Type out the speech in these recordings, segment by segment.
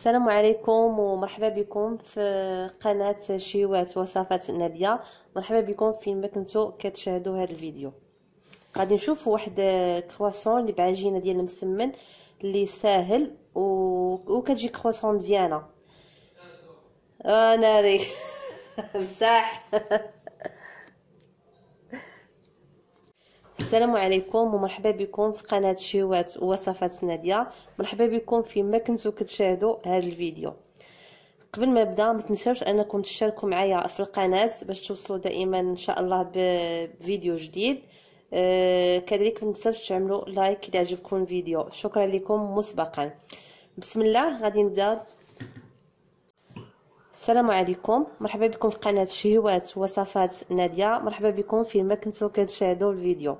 السلام عليكم ومرحبا بكم في قناة شيوات وصفات نادية. مرحبا بكم فين ما كنتو كتشاهدوا هذا الفيديو. غادي نشوفوا واحد كرواسون اللي بعجينه ديال المسمن اللي ساهل وكتجي كرواسون مزيانه. ناري مساح. السلام عليكم ومرحبا بكم في قناة شيوات ووصفات نادية. مرحبا بكم فيما كنتو كتشاهدوا هذا الفيديو. قبل ما نبدا ما تنساوش انكم تشتركوا معايا في القناه باش توصلوا دائما ان شاء الله بفيديو جديد. كذلك ما تنساوش تعملوا لايك اذا عجبكم الفيديو. شكرا لكم مسبقا. بسم الله غادي نبدا. السلام عليكم، مرحبا بكم في قناه شهوات وصفات ناديه. مرحبا بكم فيما كنتو كتشاهدوا الفيديو.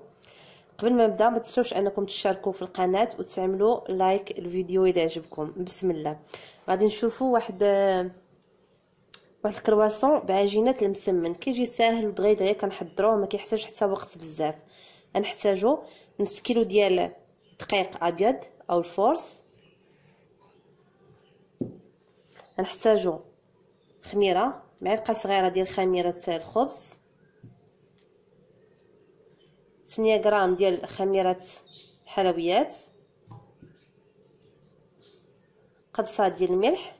قبل ما نبدا ما تنسوش انكم تشتركوا في القناه وتعملوا لايك الفيديو اذا عجبكم. بسم الله غادي نشوفوا واحد الكرواسون بعجينه المسمن. كيجي ساهل ودغيا كنحضروه، ما كيحتاج حتى وقت بزاف. غنحتاجو نص كيلو ديال دقيق ابيض او الفورس، غنحتاجو خميره، معلقه صغيره ديال خميره الخبز، 8 غرام ديال خميره حلويات، قبصه ديال الملح،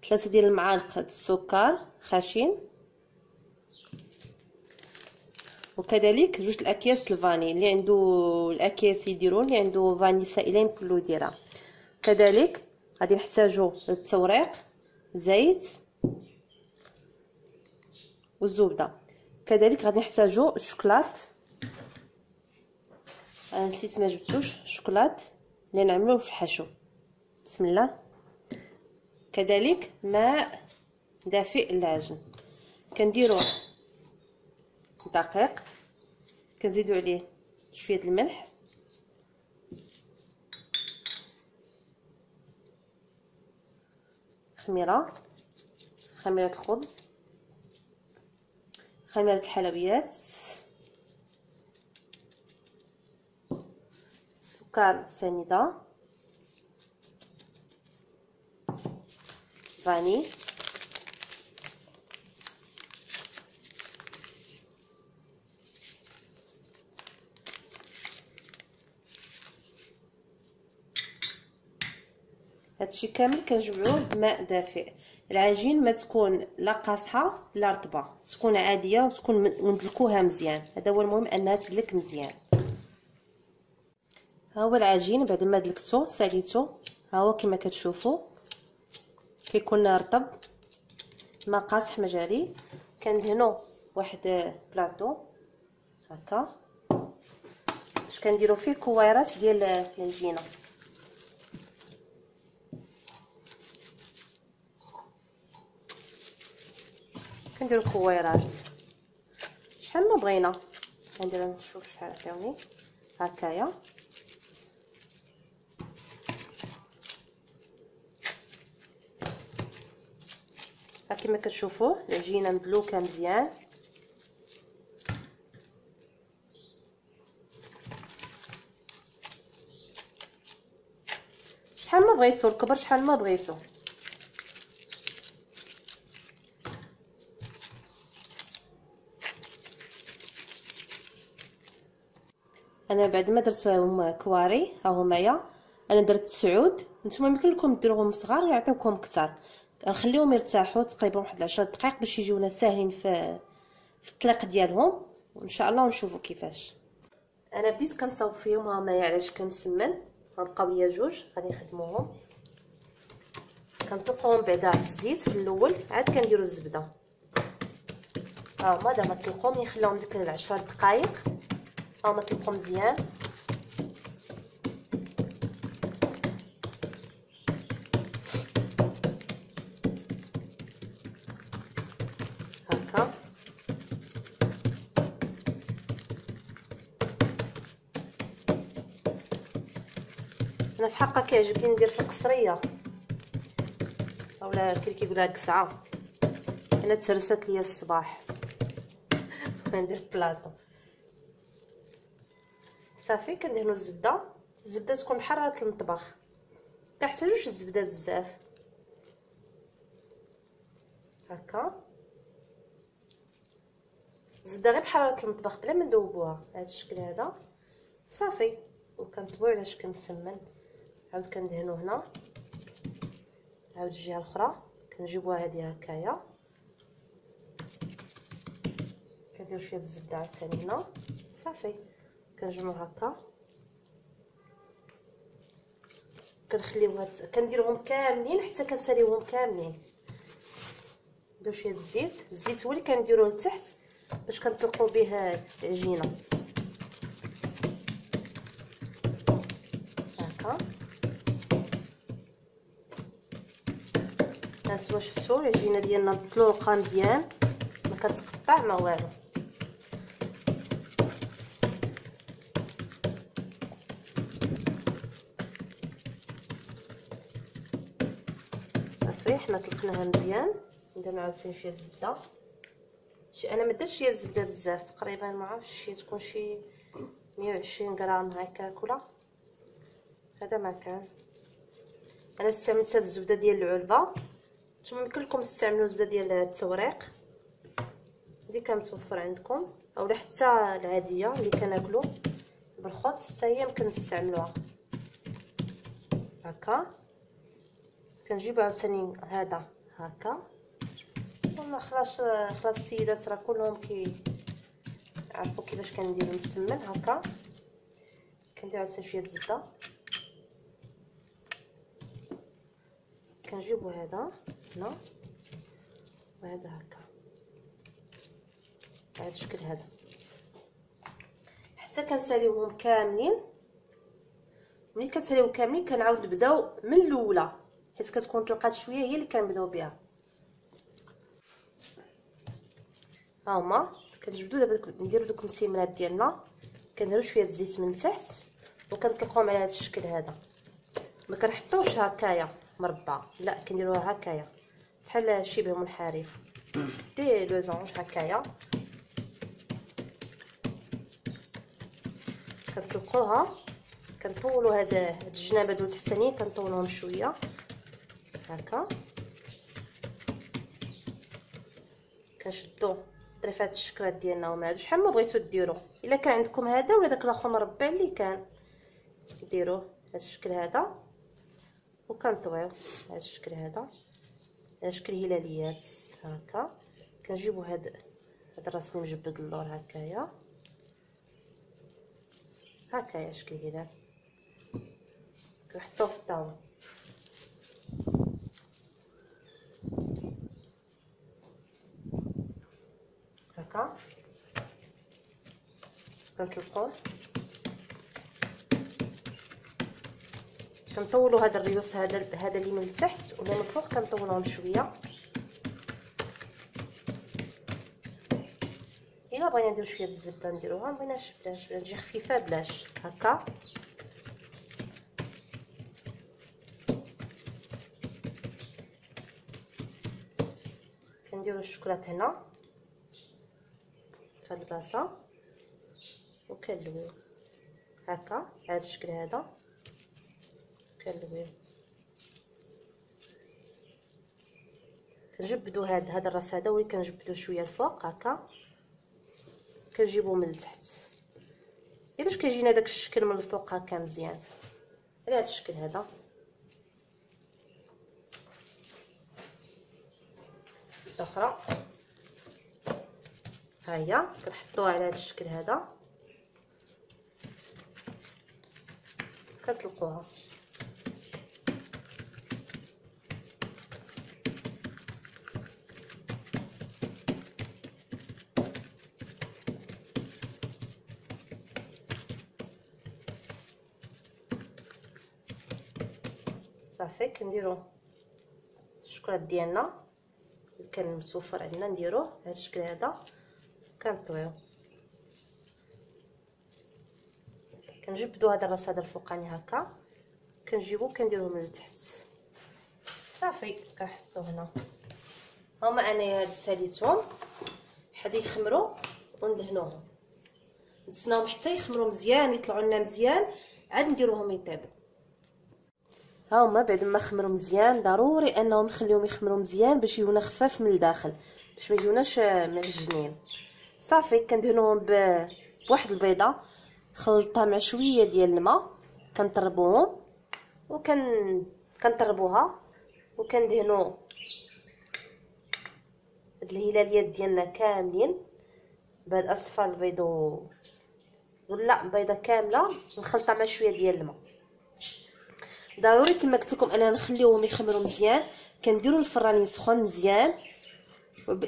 3 ديال المعالق السكر خشن، وكذلك 2 الاكياس الفاني. اللي عنده الاكياس يديروا، اللي عنده فاني سائله يمكن يديرها. كذلك غادي نحتاجوا التوريق، زيت والزبده. كذلك غادي نحتاجوا الشوكولات، نسيت ما جبتوش الشوكولات اللي نعملوه في الحشو. بسم الله. كذلك ماء دافئ للعجن، كنديروا دقيق، كنزيدوا عليه شويه الملح، خميره الخبز، خميره الحلويات، سكر سنيده، فاني، هادشي كامل كنجمعوه بماء دافئ. العجين ما تكون لا قاصحه لا رطبه، تكون عاديه وتكون وندلكوها مزيان. هذا هو المهم انها تدلك مزيان. ها هو العجين بعد ما دلكتو ساليتو، ها هو كما كتشوفوا كيكون رطب ما قاصح ما جاري. كندهنوا واحد بلاطو هكا باش كنديروا فيه كويرات ديال العجينه. كنديروا كويرات شحال ما بغينا. غندير نشوف شحال عطيوني هكايا. كما كتشوفوا العجينه مدلوكه مزيان. شحال ما بغيتو الكبر شحال ما بغيتو. انا بعد ما درتهم كواري ها هما، انا درت 9. نتوما يمكن لكم ديروهم صغار يعطيوكم اكثر. غنخليهم يرتاحوا تقريبا واحد 10 دقائق باش يجيونا ساهلين في الطلاق ديالهم، وان شاء الله نشوفوا كيفاش. انا بديت كنصاوب فيهم ها هما على شكل مسمن. غنبقاو ليا 2 غادي نخدموهم. كنطلقوهم بعدا في الزيت في الاول، عاد كنديروا الزبده. ها هما دابا طلقوهم، نخليهم ديك 10 دقائق. ها هما طلقوا مزيان. هكا انا في حقا كيعجبني ندير في القصريه اولا كيقولها قسعه. انا ترست ليا الصباح ندير بلاطو صافي. كندهنوا الزبده تكون حاره المطبخ متحتاجوش الزبده بزاف هكا. الزبده غير بحراره المطبخ بلا ما ندوبوها بهذا الشكل هذا صافي. وكنطويو على شكل مسمن. عاود كندهنو هنا، عاود الجهه الاخرى كنجيبوها هذه هكايا، كندير شويه الزبده عاوتاني هنا صافي. كنجمعو هكا، كنخليوها كنديرهم كاملين حتى كنساليوهم كاملين. ندير شويه الزيت، الزيت هو اللي كنديروه لتحت باش كنطلقوا به العجينه هكا. هانتوما شفتوا العجينه ديالنا مطلوقه مزيان، ما كتقطع ما والو. صافي حنا طلقناها مزيان. ندير عاوتاني شويه الزبده، انا ما درتش شي الزبده بزاف، تقريبا ما عرفتش شي تكون شي 120 غرام هكاك ولا هذا ما كان. انا استعملت هاد الزبده ديال العلبه، نتوما يمكن لكم تستعملوا زبده ديال التوريق اللي كمتوفر عندكم، اولا حتى العاديه اللي كناكلوا بالخبز حتى هي يمكن نستعملوها هكا. كنجيب عاوتاني هذا هكا. والله خلاص السيدات راه كلهم عرفوا كيفاش كنديروا مسمن هكا. كندير عاوتاني شويه الزبده، كنجيبو هذا هنا وهذا هكا بهذا الشكل هذا حتى كنساليوهم كاملين. ملي كنساليوهم كاملين كنعاود نبداو من الاولى حيت كتكون طلقات شويه هي اللي كنبداو بها. ها هما كنجبدو دابا نديرو دوك المسيمرات ديالنا، كنديرو شويه الزيت من تحت وكنطلقوهم على هذا الشكل هذا. ما كنحطوش هكايا مربع، لا كنديروها هكايا بحال شبه منحرف دي لوزونج هكايا. كنطلقوها، كنطولوا هاد الجناب هادو التحتانيين كنطولوهم شويه هكا. كنشدو طريفات الشكلات ديالنا وما هادو شحال ما بغيتو ديروا. الا كان عندكم هذا ولا داك الاخر مربع اللي كان ديروه هاد الشكل هذا وكنطويو هاد الشكل هذا على شكل هلاليات هكا. كنجيبو هاد الراس اللي مجبد اللور هكايا هكايا شكل هلال، كنحطوه في الطاوله هكا. كنطلقوه، كنطولوا هذا الريوس هذا اللي من التحت ولا من الفوق كنطولوهم شويه. الا بغينا نديرو شويه الزبده نديروها، ما بغيناش بلاش تجي خفيفه بلاش هكا. كنديرو الشكلاط هنا في هاد البلاصه وكنلويو هكا على هذا الشكل هذا. كنلويو كنجبدو هذا الراس هذا ولي كنجبدو شويه الفوق هكا، كنجيبوه من التحت باش كيجينا داك الشكل من الفوق هكا مزيان على هذا الشكل هذا. الاخرى ها هي كنحطوها على هذا الشكل هذا كنطلقوها. صافي كنديرو الشكلاط ديالنا اللي كان متوفر عندنا نديروه بهذا الشكل هذا كنطويو. كنجبدو هذا الراس هذا الفوقاني هكا، كنجيبو كنديروه من التحت صافي. كنحطو هنا هما انايا هاد ساليتهم حتى يخمروا وندهنوهم، نتسناوهم حتى يخمروا مزيان يطلعوا لنا مزيان عاد نديروهم يطيبوا. ها هما بعد ما خمروا مزيان، ضروري انهم نخليهم يخمروا مزيان باش يجونا خفاف من الداخل، باش ما يجوناش معجنين. صافي كندهنوهم بواحد البيضه خلطتها مع شويه ديال الماء، كنطربوهم كنطربوها وكندهنوا هاد الهلاليات ديالنا كاملين بهاد اصفر البيض ولا بيضه كامله نخلطها مع شويه ديال الماء. ضروري كما قلت لكم اننا نخليوهم يخمروا مزيان، كنديروا الفران يسخن مزيان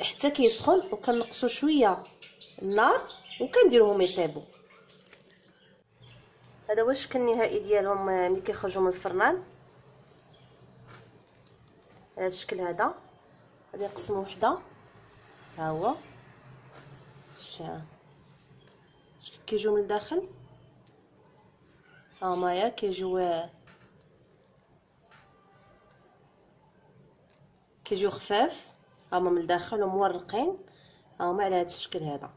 حتى كيسخن، وكنقصوا شويه النار وكنديروهم يطيبوا. هذا هو الشكل النهائي ديالهم ملي كيخرجوا من الفران، هذا الشكل. هذا غادي نقسمو وحده، ها هو شكل كيجيو من الداخل. ها هما كيجيو خفاف، ها هما من الداخل ومورقين، ها هما على هذا الشكل. هذا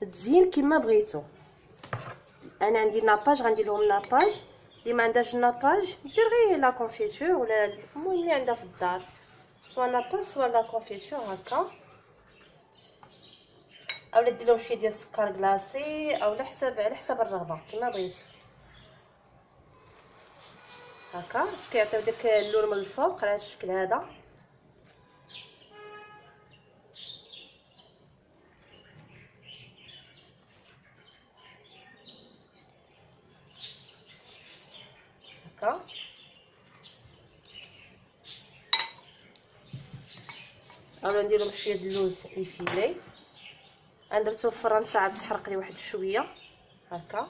تزيين كما بغيتو. انا عندي لاباج غندير لهم لاباج، اللي ما عندهاش لاباج دير غير لا كونفيتور ولا المهم اللي عندها في الدار، سوا لاباج سوا لا كونفيتور هكا، اولا دير لهم شويه ديال السكر كلاصي او على حسب الرغبه كما بغيتو هكا، باش كيعطيو داك اللون من الفوق على هذا الشكل. هذا هكا. اولا ندير لهم شويه د اللوز الفيلي، انا درتو في الفران ساعه تحرق لي واحد شويه هكا.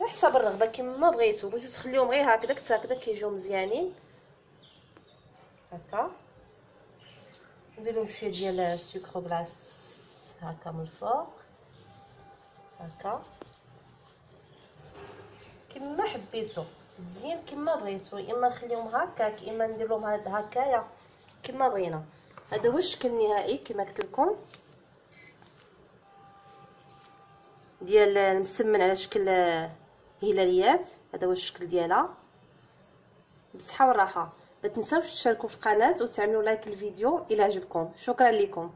على حسب الرغبه كما بغيتو تخليهم غير هكذا كيجيو مزيانين هكا. ندير لهم شويه ديال السكر كلاص هكا من الفوق هكا كما حبيتو، مزيان كما بغيتو، اما نخليهم هكاك اما ندير لهم هكايا كما بغينا. هذا هو الشكل النهائي كما قلت لكم ديال المسمن على شكل هلاليات. هذا هو الشكل ديالها بالصحه والراحه. ما تنساوش تشاركوا في القناه وتعملوا لايك للفيديو الى عجبكم. شكرا لكم.